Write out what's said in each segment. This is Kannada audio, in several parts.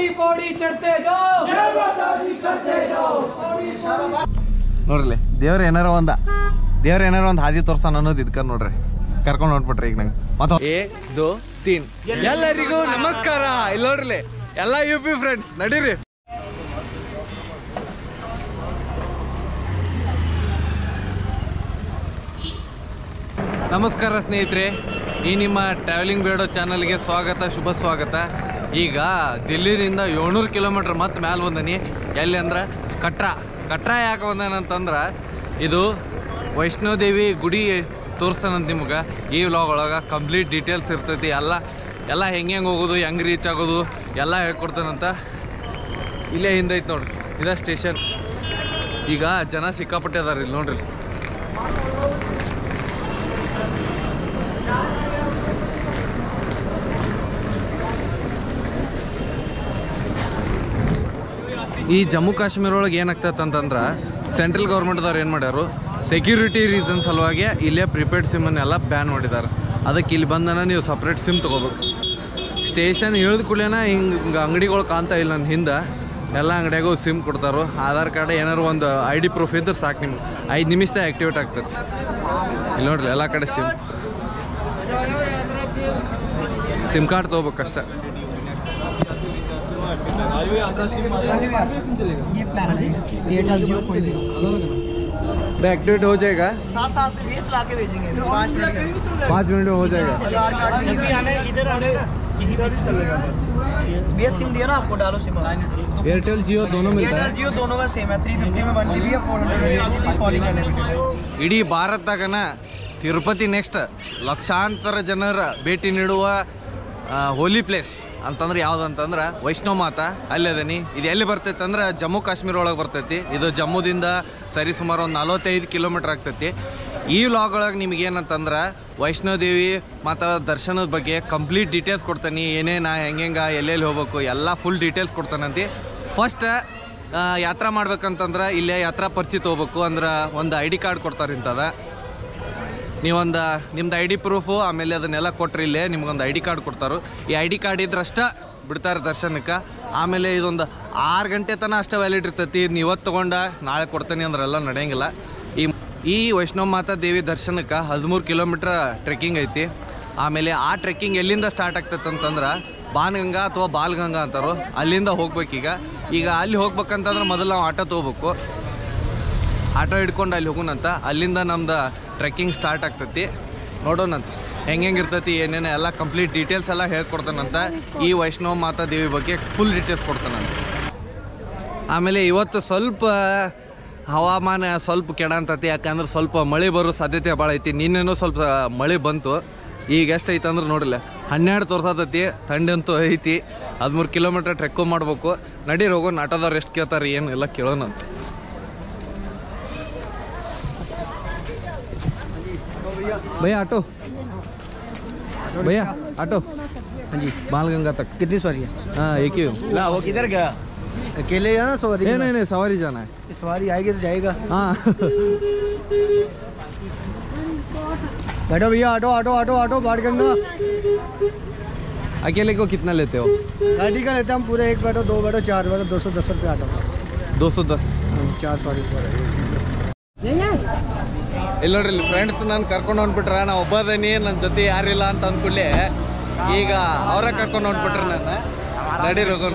पौड़ी पौड़ी चढ़ते जाओ ನೋಡ್ರಿ ದೇವ್ರ ಏನಾರ ಒಂದ್ ಹಾದಿ ತೋರ್ಸಾನ ಅನ್ನೋದು ಇದಕ್ಕ ನೋಡ್ರಿ ಕರ್ಕೊಂಡು ನೋಡ್ಬಿಟ್ರಿ ಈಗ ನಂಗೆ ಮತ್ತೆ 1 2 3 ಎಲ್ಲರಿಗೂ ನಮಸ್ಕಾರ. ಇಲ್ಲಿ ನೋಡ್ರಿ ಎಲ್ಲ UP ಫ್ರೆಂಡ್ಸ್ ನಡೀರಿ. ನಮಸ್ಕಾರ ಸ್ನೇಹಿತರೆ, ಈ ನಿಮ್ಮ ಟ್ರಾವೆಲಿಂಗ್ ಬೇಡೋ ಚಾನಲ್ಗೆ ಸ್ವಾಗತ, ಶುಭ ಸ್ವಾಗತ. ಈಗ ದಿಲ್ಲಿದಿಂದ 700 ಕಿಲೋಮೀಟ್ರ್ ಮತ್ತೆ ಮ್ಯಾಲೆ ಬಂದನಿ. ಎಲ್ಲಿ ಅಂದ್ರೆ ಕಟ್ರಾ ಯಾಕೆ ಬಂದನಂತಂದ್ರೆ ಇದು ವೈಷ್ಣೋದೇವಿ ಗುಡಿ ತೋರಿಸ್ತಾನಂತ ನಿಮ್ಗೆ. ಈ ವ್ಲಾಗ್ ಒಳಗೆ ಕಂಪ್ಲೀಟ್ ಡೀಟೇಲ್ಸ್ ಇರ್ತೈತಿ. ಎಲ್ಲ ಹೆಂಗೆ ಹೋಗೋದು, ಹೆಂಗೆ ರೀಚ್ ಆಗೋದು ಎಲ್ಲ ಹೇಳ್ಕೊಡ್ತಾನಂತ. ಇಲ್ಲೇ ಹಿಂದೆ ಐತೆ ನೋಡ್ರಿ, ಇದ ಸ್ಟೇಷನ್. ಈಗ ಜನ ಸಿಕ್ಕಾಪಟ್ಟೆ ಅದಾರ ಇಲ್ಲಿ ನೋಡ್ರಿ. ಈ ಜಮ್ಮು ಕಾಶ್ಮೀರ ಒಳಗೆ ಏನಾಗ್ತೈತೆ ಅಂತಂದ್ರೆ ಸೆಂಟ್ರಲ್ ಗೌರ್ಮೆಂಟ್ದವ್ರು ಏನು ಮಾಡ್ಯಾರು, ಸೆಕ್ಯೂರಿಟಿ ರೀಸನ್ ಸಲುವಾಗಿ ಇಲ್ಲೇ ಪ್ರಿಪೇಯ್ಡ್ ಸಿಮ್ಮನ್ನೆಲ್ಲ ಬ್ಯಾನ್ ಮಾಡಿದ್ದಾರೆ. ಅದಕ್ಕೆ ಇಲ್ಲಿ ಬಂದನ ನೀವು ಸಪ್ರೇಟ್ ಸಿಮ್ ತೊಗೋಬೇಕು. ಸ್ಟೇಷನ್ ಇಳಿದ ಕೂಡಲೇನ ಹಿಂಗೆ ಅಂಗಡಿಗಳು ಕಾಣ್ತಾ ಇಲ್ಲ ನನ್ನ ಹಿಂದೆ. ಎಲ್ಲ ಅಂಗಡಿಯಾಗೂ ಸಿಮ್ ಕೊಡ್ತಾರೋ. ಆಧಾರ್ ಕಾರ್ಡ್ ಏನಾರು ಒಂದು ID ಪ್ರೂಫ್ ಇದ್ರೆ ಸಾಕು, ನಿಮ್ಗೆ 5 ನಿಮಿಷದಾಗ ಆ್ಯಕ್ಟಿವೇಟ್ ಆಗ್ತದೆ. ಇಲ್ಲಿ ನೋಡ್ರಿ ಎಲ್ಲ ಕಡೆ ಸಿಮ್ ಕಾರ್ಡ್ ತೊಗೋಬೇಕಷ್ಟೆ. एक्टिवेट हो जाएगा, साथ में चला के भेजेंगे 5 मिनट में हो जाएगा. ये सिम दिया ना आपको, डालो सिम. एयरटेल जियो दोनों मिलता है. एयरटेल जियो दोनों का सेम है. 350 में 1 GB है, 400 GB कॉलिंग करने के. ಇಡೀ ಭಾರತದಾಗನ ತಿರುಪತಿ ನೆಕ್ಸ್ಟ್ ಲಕ್ಷಾಂತರ ಜನರ ಭೇಟಿ ನೀಡುವ ಹೋಲಿ ಪ್ಲೇಸ್ ಅಂತಂದ್ರೆ ಯಾವುದಂತಂದ್ರೆ ವೈಷ್ಣೋ ಮಾತಾ. ಅಲ್ಲಿ ಅದನಿ. ಇದು ಎಲ್ಲಿ ಬರ್ತೈತೆ ಅಂದ್ರೆ ಜಮ್ಮು ಕಾಶ್ಮೀರ ಒಳಗೆ ಬರ್ತೈತಿ. ಇದು ಜಮ್ಮುದಿಂದ ಸರಿ ಸುಮಾರು ಒಂದು 45 ಕಿಲೋಮೀಟ್ರ್ ಆಗ್ತೈತಿ. ಈ ವ್ಲಾಗ್ ಒಳಗೆ ನಿಮಗೇನಂತಂದ್ರೆ ವೈಷ್ಣೋದೇವಿ ಮತ್ತು ದರ್ಶನದ ಬಗ್ಗೆ ಕಂಪ್ಲೀಟ್ ಡೀಟೇಲ್ಸ್ ಕೊಡ್ತಾನೆ. ಏನೇನು ಹೆಂಗೆ ಎಲ್ಲೆಲ್ಲಿ ಹೋಗ್ಬೇಕು ಎಲ್ಲ ಫುಲ್ ಡೀಟೇಲ್ಸ್ ಕೊಡ್ತಾನಂತೆ. ಫಸ್ಟ್ ಯಾತ್ರಾ ಮಾಡ್ಬೇಕಂತಂದ್ರೆ ಇಲ್ಲೇ ಯಾತ್ರಾ ಪರಿಚಯ ತೊಗೋಬೇಕು. ಅಂದ್ರೆ ಒಂದು ID ಕಾರ್ಡ್ ಕೊಡ್ತಾರೆ ಇಂಥದ. ನೀವೊಂದು ನಿಮ್ದು ID ಪ್ರೂಫು ಆಮೇಲೆ ಅದನ್ನೆಲ್ಲ ಕೊಟ್ಟರೆ ಇಲ್ಲೇ ನಿಮ್ಗೊಂದು ID ಕಾರ್ಡ್ ಕೊಡ್ತಾರೆ. ಈ ID ಕಾರ್ಡ್ ಇದ್ರಷ್ಟೇ ಬಿಡ್ತಾರೆ ದರ್ಶನಕ್ಕೆ. ಆಮೇಲೆ ಇದೊಂದು 6 ಗಂಟೆ ತನಕ ಅಷ್ಟೇ ವ್ಯಾಲಿಡ್ ಇರ್ತೈತಿ. ನೀವು ಇವತ್ತು ತೊಗೊಂಡ ನಾಳೆ ಕೊಡ್ತೇನೆ ಅಂದ್ರೆಲ್ಲ ನಡೆಯಂಗಿಲ್ಲ. ಈ ವೈಷ್ಣೋ ಮಾತಾ ದೇವಿ ದರ್ಶನಕ್ಕೆ 13 ಕಿಲೋಮೀಟ್ರ್ ಟ್ರೆಕ್ಕಿಂಗ್ ಐತಿ. ಆಮೇಲೆ ಆ ಟ್ರೆಕ್ಕಿಂಗ್ ಎಲ್ಲಿಂದ ಸ್ಟಾರ್ಟ್ ಆಗ್ತೈತೆ ಅಂತಂದ್ರೆ ಬಾನ್ಗಂಗಾ ಅಥವಾ ಬಾಲ್ಗಂಗಾ ಅಂತಾರೋ, ಅಲ್ಲಿಂದ ಹೋಗ್ಬೇಕೀಗ. ಈಗ ಅಲ್ಲಿ ಹೋಗ್ಬೇಕಂತಂದ್ರೆ ಮೊದಲು ನಾವು ಆಟೋ ತೊಗೋಬೇಕು. ಆಟೋ ಹಿಡ್ಕೊಂಡು ಅಲ್ಲಿ ಹೋಗೋಣಂತ. ಅಲ್ಲಿಂದ ನಮ್ದು ಟ್ರೆಕ್ಕಿಂಗ್ ಸ್ಟಾರ್ಟ್ ಆಗ್ತೈತಿ. ನೋಡೋಣಂತ ಹೆಂಗಿರ್ತೈತಿ ಏನೇನು ಎಲ್ಲ ಕಂಪ್ಲೀಟ್ ಡೀಟೇಲ್ಸ್ ಎಲ್ಲ ಹೇಳ್ಕೊಡ್ತಾನಂತ. ಈ ವೈಷ್ಣೋ ಮಾತಾ ದೇವಿ ಬಗ್ಗೆ ಫುಲ್ ಡೀಟೇಲ್ಸ್ ಕೊಡ್ತಾನಂತ. ಆಮೇಲೆ ಇವತ್ತು ಸ್ವಲ್ಪ ಹವಾಮಾನ ಸ್ವಲ್ಪ ಕೆಡ ಅಂತೈತಿ. ಯಾಕಂದ್ರೆ ಸ್ವಲ್ಪ ಮಳೆ ಬರೋ ಸಾಧ್ಯತೆ ಭಾಳ ಐತಿ. ನಿನ್ನೇನೂ ಸ್ವಲ್ಪ ಮಳೆ ಬಂತು. ಈಗ ಎಷ್ಟು ಐತೆ ಅಂದ್ರೆ ನೋಡಿಲ್ಲ 12 ತೋರ್ಸತೈತಿ. ಥಂಡಂತೂ ಐತಿ. 13 ಕಿಲೋಮೀಟ್ರ್ ಟ್ರೆಕ್ಕು ಮಾಡ್ಬೇಕು. ನಡೀರಿ ಹೋಗೋಣ. ಆಟೋದವ್ರು ಎಷ್ಟು ಕೇಳ್ತಾರೆ ಏನು ಎಲ್ಲ ಕೇಳೋಣಂತ. भैया ऑटो, भैया ऑटो. हाँ जी, बालगंगा तक कितनी सवारी है? हाँ एक ही. ना वो किधर गया? अकेले जाना सवारी? नहीं सवारी जाना है. सवारी आएगी तो जाएगा. हाँ बैठो भैया. ऑटो बालगंगा. अकेले को कितना लेते हो? गाड़ी का लेते हम पूरे 1 बैठो 2 बैठो 4 बैठो 210 रुपये ऑटो. 210 4 सवारी. ಇಲ್ಲ ನೋಡ್ರಿ ಫ್ರೆಂಡ್ಸ್ ನಾನು ಕರ್ಕೊಂಡು ಹೊಂಟ್ಬಿಟ್ರೆ ನಾ ಒಬ್ಬದನಿ, ನನ್ನ ಜೊತೆ ಯಾರಿಲ್ಲ ಅಂತ ಅಂದ್ಕೂಡ್ಲೆ ಈಗ ಅವರ ಕರ್ಕೊಂಡು ಹೊಂಟ್ಬಿಟ್ರೆ ನಾನು. ನಡೀರಿ ಹೋಗೋಣ.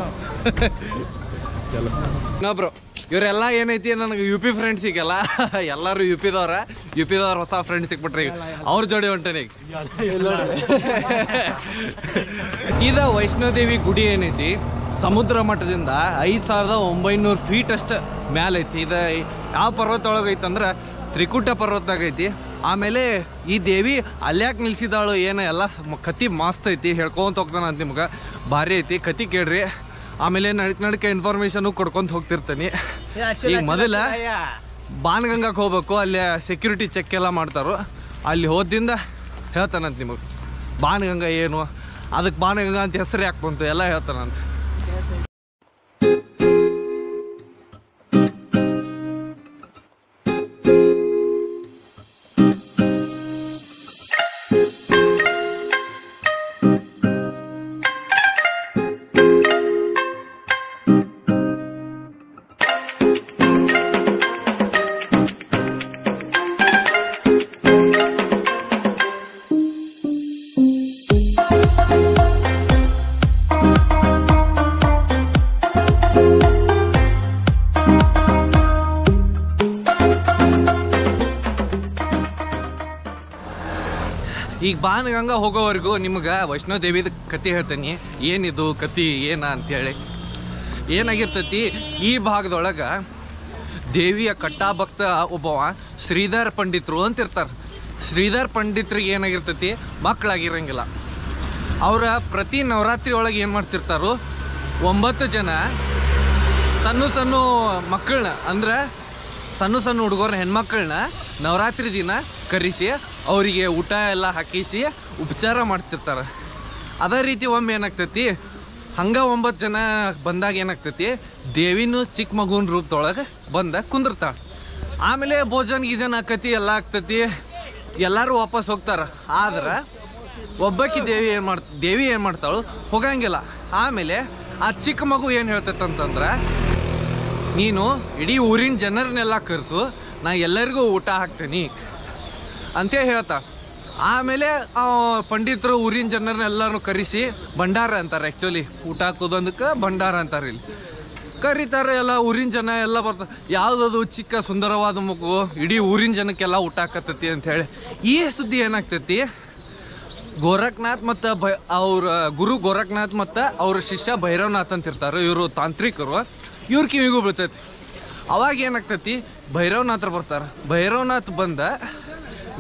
ಚಲೋ. ಇನ್ನೊಬ್ರು ಇವರೆಲ್ಲ ಏನೈತಿ ನನಗೆ UP ಫ್ರೆಂಡ್ಸ್ ಈಗೆಲ್ಲ ಎಲ್ಲರೂ UPದವ್ರು ಹೊಸ ಫ್ರೆಂಡ್ಸ್ ಸಿಕ್ಬಿಟ್ರಿ. ಈಗ ಅವ್ರ ಜೋಡಿ ಹೊಂಟೇನೆ ಈಗ. ಇದು ವೈಷ್ಣೋದೇವಿ ಗುಡಿ ಏನೈತಿ ಸಮುದ್ರ ಮಟ್ಟದಿಂದ 5900 ಫೀಟ್ ಅಷ್ಟು ಮ್ಯಾಲೆ ಐತಿ. ಇದು ಯಾವ ಪರ್ವತ ಒಳಗೆ ಐತಂದ್ರೆ ತ್ರಿಕೂಟ ಪರ್ವತದಾಗ ಐತಿ. ಆಮೇಲೆ ಈ ದೇವಿ ಅಲ್ಯಾಕೆ ನಿಲ್ಸಿದಾಳು ಏನು ಎಲ್ಲ ಕತಿ ಮಸ್ತ್ ಐತಿ. ಹೇಳ್ಕೊಂತ ಹೋಗ್ತಾನೆ ಅಂತ ನಿಮ್ಗೆ ಭಾರಿ ಐತಿ. ಕತಿ ಕೇಳ್ರಿ. ಆಮೇಲೆ ನಡಕ್ಕೆ ಇನ್ಫಾರ್ಮೇಷನು ಕೊಡ್ಕೊಂತ ಹೋಗ್ತಿರ್ತೀನಿ. ಈಗ ಮೊದಲ ಬಾನ್ಗಂಗಾಕ್ಕೆ ಹೋಗ್ಬೇಕು. ಅಲ್ಲಿ ಸೆಕ್ಯೂರಿಟಿ ಚೆಕ್ ಎಲ್ಲ ಮಾಡ್ತಾರೋ. ಅಲ್ಲಿ ಹೋದಿಂದ ಹೇಳ್ತಾನಂತ ನಿಮಗೆ ಬಾನ್ಗಂಗಾ ಏನು, ಅದಕ್ಕೆ ಬಾನ್ಗಂಗಾ ಅಂತ ಹೆಸರು ಯಾಕೆ ಬಂತು ಎಲ್ಲ ಹೇಳ್ತಾನಂತ. ಈಗ ಬಾನಗಂಗಾ ಹೋಗೋವರೆಗೂ ನಿಮ್ಗೆ ವೈಷ್ಣೋದೇವಿದ ಕತೆ ಹೇಳ್ತೀನಿ. ಏನಿದು ಕತೆ ಏನ ಅಂತೇಳಿ. ಏನಾಗಿರ್ತೈತಿ, ಈ ಭಾಗದೊಳಗೆ ದೇವಿಯ ಕಟ್ಟಾಭಕ್ತ ಒಬ್ಬವ ಶ್ರೀಧರ್ ಪಂಡಿತರು ಅಂತಿರ್ತಾರೆ. ಶ್ರೀಧರ್ ಪಂಡಿತ್ರಿಗೆ ಏನಾಗಿರ್ತೈತಿ, ಮಕ್ಕಳಾಗಿರಂಗಿಲ್ಲ. ಅವರ ಪ್ರತಿ ನವರಾತ್ರಿ ಒಳಗೆ ಏನು ಮಾಡ್ತಿರ್ತಾರೋ 9 ಜನ ಸಣ್ಣ ಮಕ್ಕಳನ್ನ, ಅಂದ್ರೆ ಸಣ್ಣ ಹುಡುಗರನ್ನ, ಹೆಣ್ಮಕ್ಳನ್ನ ನವರಾತ್ರಿ ದಿನ ಕರೆಸಿ ಅವರಿಗೆ ಊಟ ಎಲ್ಲ ಹಾಕಿಸಿ ಉಪಚಾರ ಮಾಡ್ತಿರ್ತಾರೆ. ಅದೇ ರೀತಿ ಒಮ್ಮೆ ಏನಾಗ್ತೈತಿ, ಹಂಗೆ 9 ಜನ ಬಂದಾಗ ಏನಾಗ್ತೈತಿ, ದೇವಿನೂ ಚಿಕ್ಕ ಮಗುವಿನ ರೂಪದೊಳಗೆ ಬಂದ ಕುಂದಿರ್ತಾಳೆ. ಆಮೇಲೆ ಭೋಜನ ಗೀಜನ್ ಆಕತಿ ಎಲ್ಲ ಆಗ್ತೈತಿ, ಎಲ್ಲರೂ ವಾಪಸ್ ಹೋಗ್ತಾರೆ. ಆದ್ರೆ ಒಬ್ಬಾಕಿ ದೇವಿ ಏನು ಮಾಡ್ತಾಳು, ಹೋಗಂಗಿಲ್ಲ. ಆಮೇಲೆ ಆ ಚಿಕ್ಕ ಮಗು ಏನು ಹೇಳ್ತೈತಂತಂದ್ರೆ, ನೀನು ಇಡೀ ಊರಿನ ಜನರನ್ನೆಲ್ಲ ಕರೆಸು, ನಾ ಎಲ್ಲರಿಗೂ ಊಟ ಹಾಕ್ತೀನಿ ಅಂತೇಳಿ ಹೇಳ್ತಾ. ಆಮೇಲೆ ಪಂಡಿತರು ಊರಿನ ಜನರನ್ನೆಲ್ಲರೂ ಕರೆಸಿ ಭಂಡಾರ ಅಂತಾರೆ. ಆ್ಯಕ್ಚುಲಿ ಊಟ ಹಾಕೋದೊಂದಕ್ಕೆ ಭಂಡಾರ ಅಂತಾರೆ. ಇಲ್ಲಿ ಕರೀತಾರೆ, ಎಲ್ಲ ಊರಿನ ಜನ ಎಲ್ಲ ಬರ್ತಾರೆ. ಯಾವುದದು ಚಿಕ್ಕ ಸುಂದರವಾದ ಮಗು ಇಡೀ ಊರಿನ ಜನಕ್ಕೆಲ್ಲ ಊಟ ಹಾಕತ್ತೈತಿ ಅಂಥೇಳಿ. ಈ ಸುದ್ದಿ ಏನಾಗ್ತೈತಿ, ಗೋರಖ್ನಾಥ್ ಮತ್ತು ಅವ್ರ ಗುರು ಗೋರಖ್ನಾಥ್ ಮತ್ತು ಅವ್ರ ಶಿಷ್ಯ ಭೈರವನಾಥ್ ಅಂತ ಇರ್ತಾರೆ, ಇವರು ತಾಂತ್ರಿಕರು. ಇವ್ರ ಕಿವಿಗೂ ಬೀಳ್ತೈತಿ. ಅವಾಗ ಏನಾಗ್ತೈತಿ, ಭೈರವನಾಥರು ಬರ್ತಾರೆ. ಭೈರವನಾಥ್ ಬಂದ,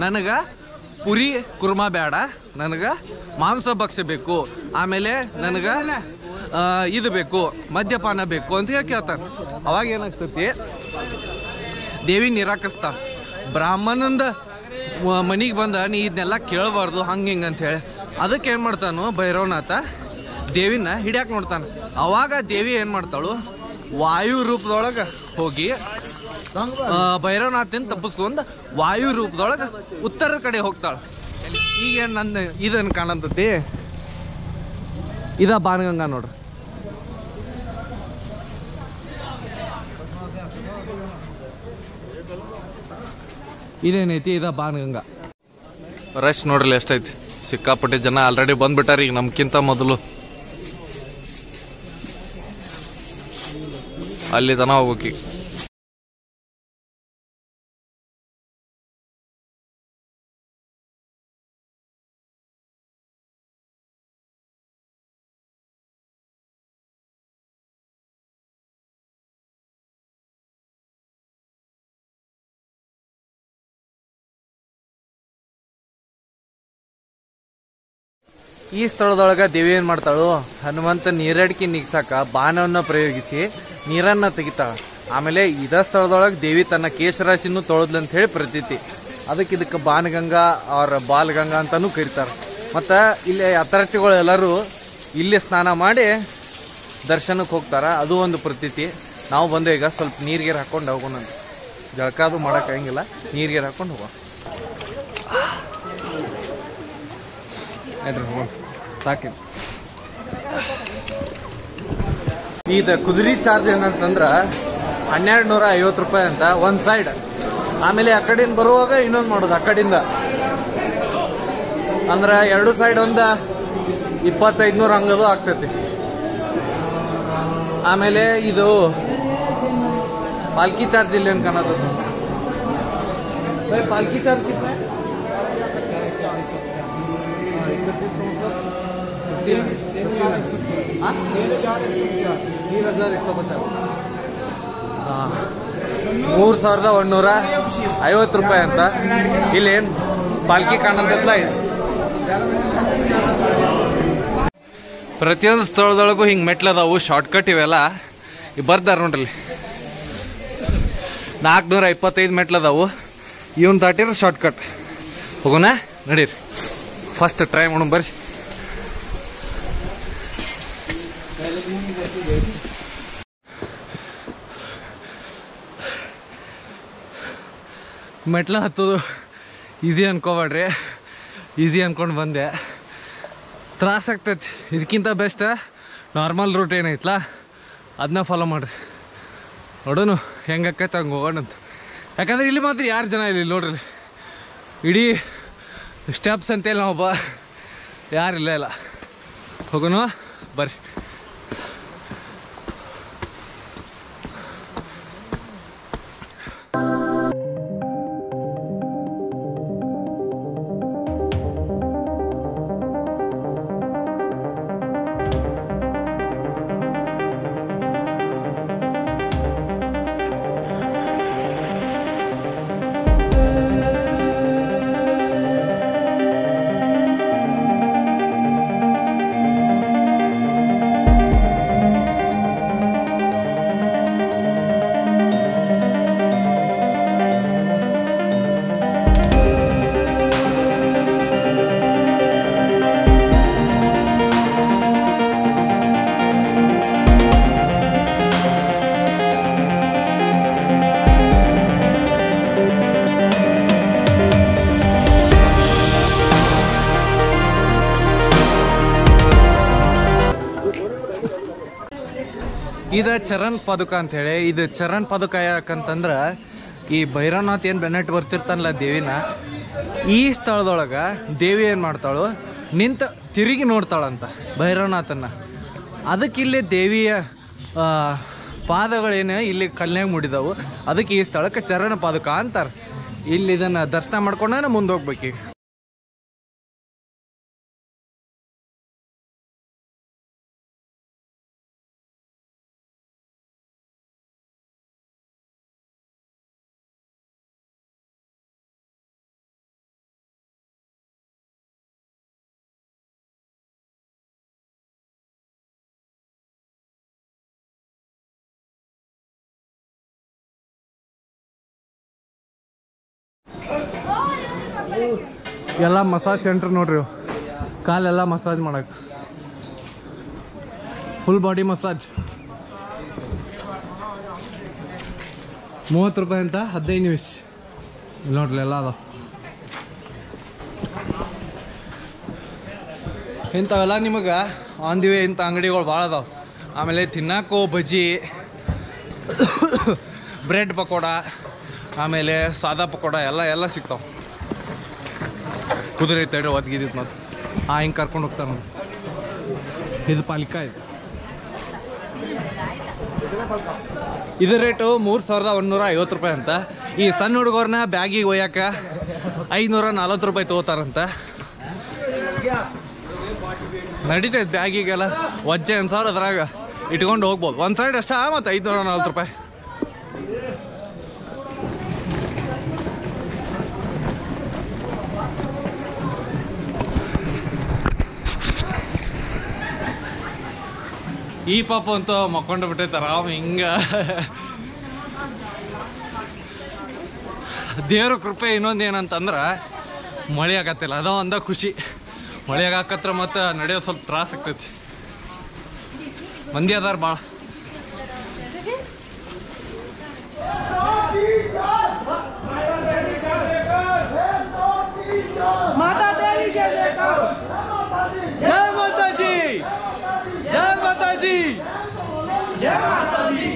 ನನಗೆ ಪುರಿ ಕುರ್ಮಾ ಬೇಡ, ನನಗೆ ಮಾಂಸ ಭಕ್ಷ್ಯ ಬೇಕು, ಆಮೇಲೆ ನನಗೆ ಇದು ಬೇಕು, ಮದ್ಯಪಾನ ಬೇಕು ಅಂತ ಹೇಳಿ ಕೇಳ್ತಾನೆ. ಅವಾಗ ಏನಾಗ್ತೈತಿ, ದೇವಿ ನಿರಾಕರಿಸ್ತಾ. ಬ್ರಾಹ್ಮಣಂದ ಮನೆಗೆ ಬಂದ ನೀ ಇದನ್ನೆಲ್ಲ ಕೇಳಬಾರ್ದು, ಹಂಗೆ ಹಿಂಗೆ ಅಂಥೇಳಿ. ಅದಕ್ಕೆ ಏನು ಮಾಡ್ತಾನು ಭೈರವನಾಥ, ದೇವಿನ ಹಿಡಿಯಕ್ಕೆ ನೋಡ್ತಾನೆ. ಅವಾಗ ದೇವಿ ಏನು ಮಾಡ್ತಾಳು, ವಾಯು ರೂಪದೊಳಗೆ ಹೋಗಿ ಭೈರವನಾಥನ ತಪ್ಪಿಸ್ಕೊಂಡು ವಾಯು ರೂಪದೊಳಗೆ ಉತ್ತರದ ಕಡೆ ಹೋಗ್ತಾಳೆ. ಈಗ ನನ್ನ ಇದನ್ನು ಕಾಣಂತತಿ, ಇದ ಬಾನಗಂಗಾ ನೋಡ್ರಿ. ಇದೇನೈತಿ, ಇದ ಬಾನಗಂಗಾ. ರಶ್ ನೋಡ್ರಿ ಎಷ್ಟೈತಿ, ಸಿಕ್ಕಾಪಟ್ಟೆ ಜನ ಆಲ್ರೆಡಿ ಬಂದ್ಬಿಟ್ಟಾರ ಈಗ ನಮ್ಗಿಂತ ಮೊದಲು. ಅಲ್ಲಿ ತನ ಹೋಗಿ ಈ ಸ್ಥಳದೊಳಗ ದೇವಿ ಏನ್ ಮಾಡ್ತಾಳು, ಹನುಮಂತ ನೀರಡಿಕೆ ನಿಗ್ಸಾಕ ಬಾಣವನ್ನ ಪ್ರಯೋಗಿಸಿ ನೀರನ್ನ ತೆಗಿತಾಳ. ಆಮೇಲೆ ಇದ ಸ್ಥಳದೊಳಗೆ ದೇವಿ ತನ್ನ ಕೇಶರಾಶಿನೂ ತೊಳೆದ್ಲು ಅಂತ ಹೇಳಿ ಪ್ರತೀತಿ. ಇದಕ್ಕೆ ಬಾನಗಂಗಾ ಅವ್ರ ಬಾಲಗಂಗಾ ಅಂತಾನೂ ಕರೀತಾರೆ. ಮತ್ತು ಇಲ್ಲಿ ಯಾತ್ರಾರ್ಥಿಗಳು ಎಲ್ಲರೂ ಇಲ್ಲಿ ಸ್ನಾನ ಮಾಡಿ ದರ್ಶನಕ್ಕೆ ಹೋಗ್ತಾರ, ಅದು ಒಂದು ಪ್ರತೀತಿ. ನಾವು ಬಂದು ಈಗ ಸ್ವಲ್ಪ ನೀರ್ಗೀರು ಹಾಕೊಂಡು ಹೋಗೋಣ. ಜಳಕ ಅದು ಮಾಡೋಕ್ಕಾಗಂಗಿಲ್ಲ, ನೀರ್ಗೀರು ಹಾಕೊಂಡು ಹೋಗೋ ಸಾಕಿ. ಇದು ಕುದುರೆ ಚಾರ್ಜ್ ಏನಂತಂದ್ರೆ 1250 ರೂಪಾಯಿ ಅಂತ ಒಂದು ಸೈಡ್. ಆಮೇಲೆ ಆ ಕಡೆಯಿಂದ ಬರುವಾಗ ಇನ್ನೊಂದು ಮಾಡೋದು, ಆ ಕಡೆಯಿಂದ ಅಂದ್ರೆ 2 ಸೈಡ್ ಒಂದು 2500 ಹಂಗದು ಆಗ್ತೈತಿ. ಆಮೇಲೆ ಇದು ಪಾಲ್ಕಿ ಚಾರ್ಜ್ ಇಲ್ಲಿ ಏನು ಕಾಣೋದು, ಪಾಲ್ಕಿ ಚಾರ್ಜ್ ಕಿತ್ನೆ 3150 ರೂಪಾಯಿ ಅಂತ. ಇಲ್ಲಿ ಏನು ಪಾಲ್ಕಿ ಕಾಣಂತಲ್ಲ. ಪ್ರತಿಯೊಂದು ಸ್ಥಳದೊಳಗೂ ಹಿಂಗೆ ಮೆಟ್ಲದಾವು, ಶಾರ್ಟ್ಕಟ್ ಇವೆಲ್ಲ ಬರ್ದಾರ ನೋಡ್ರಿ. 425 ಮೆಟ್ಲದಾವು, ಇವನ್ ದಾಟಿರ ಶಾರ್ಟ್ಕಟ್. ಹೋಗೋಣ ನಡೀರಿ, ಫಸ್ಟ್ ಟ್ರೈ ಮಾಡೋಣ ಬರ್ರಿ. ಮೆಟ್ಲ ಹತ್ತೋದು ಈಸಿ ಅನ್ಕೋಬೇಡ್ರಿ, ಈಸಿ ಅನ್ಕೊಂಡು ಬಂದೆ. ತ್ರಾಸ ಆಗ್ತೈತಿ. ಇದಕ್ಕಿಂತ ಬೆಸ್ಟ್ ನಾರ್ಮಲ್ ರೂಟ್ ಏನೈತಲ್ಲ ಅದನ್ನ ಫಾಲೋ ಮಾಡಿರಿ. ನೋಡೋಣ ಹೆಂಗೆ ಆಕೈತೆ ಹಂಗೆ ಹೋಗೋಣಂತ. ಯಾಕಂದ್ರೆ ಇಲ್ಲಿ ಮಾತ್ರ ಯಾರು ಜನ ಇಲ್ಲಿ ನೋಡ್ರಿ, ಇಡೀ ಸ್ಟೆಪ್ಸ್ ಅಂತೇಳಿ ನಾವೊಬ್ಬ ಯಾರಿಲ್ಲ ಇಲ್ಲ. ಹೋಗೋಣ ಬರ್ರಿ. ಇದು ಚರಣ್ ಪಾದುಕ ಅಂಥೇಳಿ. ಇದು ಚರಣ್ ಪಾದುಕ ಯಾಕಂತಂದ್ರೆ ಈ ಭೈರವನಾಥ್ ಏನು ಬೆನ್ನಟ್ಟು ಬರ್ತಿರ್ತಾನಲ್ಲ ದೇವಿನ, ಈ ಸ್ಥಳದೊಳಗೆ ದೇವಿ ಏನು ಮಾಡ್ತಾಳು, ನಿಂತ ತಿರುಗಿ ನೋಡ್ತಾಳಂತ ಭೈರವನಾಥನ್ನ. ಅದಕ್ಕೆ ಇಲ್ಲಿ ದೇವಿಯ ಪಾದಗಳೇನು ಇಲ್ಲಿ ಕಲ್ನ್ಯಾಗ ಮುಡಿದವು, ಅದಕ್ಕೆ ಈ ಸ್ಥಳಕ್ಕೆ ಚರಣ ಪಾದುಕ ಅಂತಾರೆ. ಇಲ್ಲಿ ಇದನ್ನು ದರ್ಶನ ಮಾಡ್ಕೊಂಡೇ ಮುಂದೆ ಹೋಗ್ಬೇಕು. ಎಲ್ಲ ಮಸಾಜ್ ಸೆಂಟರ್ ನೋಡ್ರಿ, ಕಾಲೆಲ್ಲ ಮಸಾಜ್ ಮಾಡಕ್ಕೆ, ಫುಲ್ ಬಾಡಿ ಮಸಾಜ್. 30 ರೂಪಾಯಿ ಅಂತ 15 ನಿಮಿಷ. ಇಲ್ಲಿ ನೋಡ್ರಿ ಎಲ್ಲ ಅದ. ಇಂಥವೆಲ್ಲ ನಿಮಗೆ ಆನ್ ದಿ ವೇ ಇಂಥ ಅಂಗಡಿಗಳು ಭಾಳ ಅದಾವೆ. ಆಮೇಲೆ ತಿನ್ನಕ್ಕೂ ಬಜ್ಜಿ, ಬ್ರೆಡ್ ಪಕೋಡ, ಆಮೇಲೆ ಸಾದಾ ಪಕೋಡ ಎಲ್ಲ ಸಿಗ್ತಾವೆ. ಕುದುರೆ ತಡೆ ಒದಗಿದ್ದು ಮತ್ತು ಹಿಂಗೆ ಕರ್ಕೊಂಡು ಹೋಗ್ತಾರೆ ನೋಡಿ. ಇದು ಪಾಲಿಕಾ. ಇದು ರೇಟು 3150 ರೂಪಾಯಿ ಅಂತ. ಈ ಸಣ್ಣ ಹುಡುಗರನ್ನ ಬ್ಯಾಗಿಗೆ ಒಯ್ಯಕ್ಕೆ 540 ರೂಪಾಯಿ ತೊಗೋತಾರಂತ. ನಡೀತೈತೆ ಬ್ಯಾಗಿಗೆಲ್ಲ ವಜ್ಜೆ ಅನ್ಸವ್ರು ಅದ್ರಾಗ ಇಟ್ಕೊಂಡು ಹೋಗ್ಬೋದು. ಒಂದು ಸೈಡ್ ಅಷ್ಟೇ ಮತ್ತು 540 ರೂಪಾಯಿ. ಈ ಪಾಪ ಅಂತೂ ಮಕ್ಕೊಂಡು ಬಿಟ್ಟೈತೆ ಆರಾಮ್ ಹಿಂಗೆ. ದೇವ್ರ ಕೃಪೆ ಇನ್ನೊಂದು ಏನಂತಂದ್ರೆ ಮಳೆ ಆಗತ್ತಿಲ್ಲ, ಅದ ಒಂದ ಖುಷಿ. ಮಳೆ ಆಗಾಕತ್ರ ಮತ್ತು ನಡೆಯೋ ಸ್ವಲ್ಪ ತ್ರಾಸ ಆಗ್ತೈತಿ. ಮಂದಿ ಅದಾರ ಭಾಳ. ಜೈ ಮಾತಾಜಿ, ಜೈ ಮಾತಾಜಿ, ಜೈ ಮಾತಾಜಿ,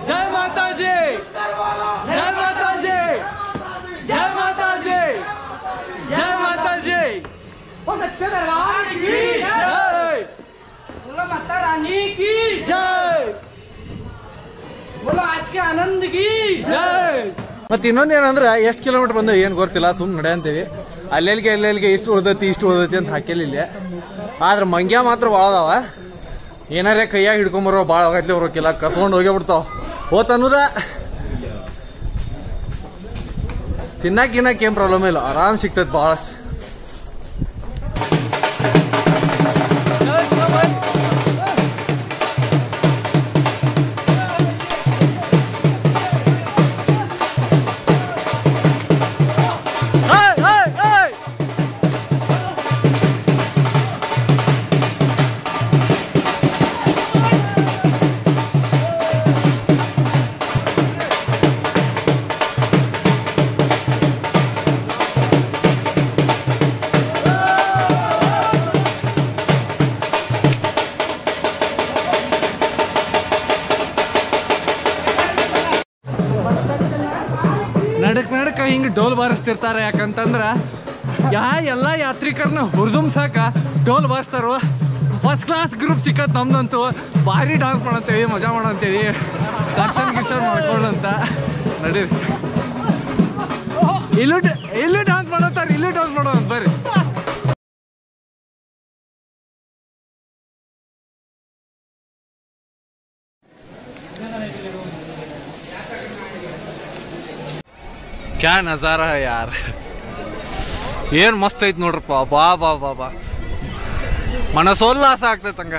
ಜೈ ಮಾತಾಜಿ, ಜೈ ಮಾತಾಜಿ, ಜೈ ಮಾತಾಜಿ, ಜೈ ಮಾತಾಜಿ. सच्चे दरबार की जय, बोलो माता रानी की जय, बोलो आज के आनंद की जय. ಮತ್ತೆ ಇನ್ನೊಂದೇನಂದ್ರೆ ಎಷ್ಟು ಕಿಲೋಮೀಟರ್ ಬಂದು ಏನು ಗೊತ್ತಿಲ್ಲ, ಸುಮ್ಮನೆ ನಡೆ ಅಂತೀವಿ. ಅಲ್ಲೆಲ್ಗೆ ಇಷ್ಟು ಉಳ್ದೈತಿ ಅಂತ ಹಾಕಿಲ್ಲ ಇಲ್ಲಿ. ಆದ್ರೆ ಮಂಗ್ಯ ಮಾತ್ರ ಭಾಳ ಅದಾವ. ಏನಾರೇ ಕೈಯಾಗ ಹಿಡ್ಕೊಂಬರೋ ಭಾಳ ಆಗತ್ಲಿ ಬರೋಕಿಲ್ಲ, ಕಸ್ಕೊಂಡು ಹೋಗೇ ಬಿಡ್ತಾವ. ಹೋತ್ ಅನ್ನೋದ ತಿನ್ನಕ್ಕೆ ಏನು ಪ್ರಾಬ್ಲಮ್ ಇಲ್ಲ, ಆರಾಮ್ ಸಿಗ್ತೈತೆ ಭಾಳಷ್ಟು. ನಡಕ್ ಹಿಂಗೆ ಡೋಲ್ ಬಾರಿಸ್ತಿರ್ತಾರೆ. ಯಾಕಂತಂದ್ರೆ ಎಲ್ಲ ಯಾತ್ರಿಕರನ್ನ ಹುರಿದುಂಬ್ಸಾಕ ಡೋಲ್ ಬಾರಿಸ್ತಾರೋ. ಫಸ್ಟ್ ಕ್ಲಾಸ್ ಗ್ರೂಪ್ ಸಿಕ್ಕತ್ ನಮ್ದಂತೂ. ಭಾರಿ ಡಾನ್ಸ್ ಮಾಡಂತೇವಿ, ಮಜಾ ಮಾಡಂತೇವಿ, ದರ್ಶನ್ ಮಾಡ್ಕೊಳ್ಳಂತ ನಡೀರಿ. ಇಲ್ಲೂ ಡಾನ್ಸ್ ಮಾಡತ್ತಾರೆ, ಇಲ್ಲೂ ಡಾನ್ಸ್ ಮಾಡೋದಂತ ಬರ್ರಿ. ಕ್ಯಾ ನಜಾರ ಯಾರ್, ಏನ್ ಮಸ್ತ್ ಐತ್ ನೋಡ್ರಪ್ಪ. ಬಾ ಬಾ ಬಾ ಬಾ, ಮನಸೋಲ್ಲಾಸ ಆಗ್ತೈತೆ ಹಂಗ.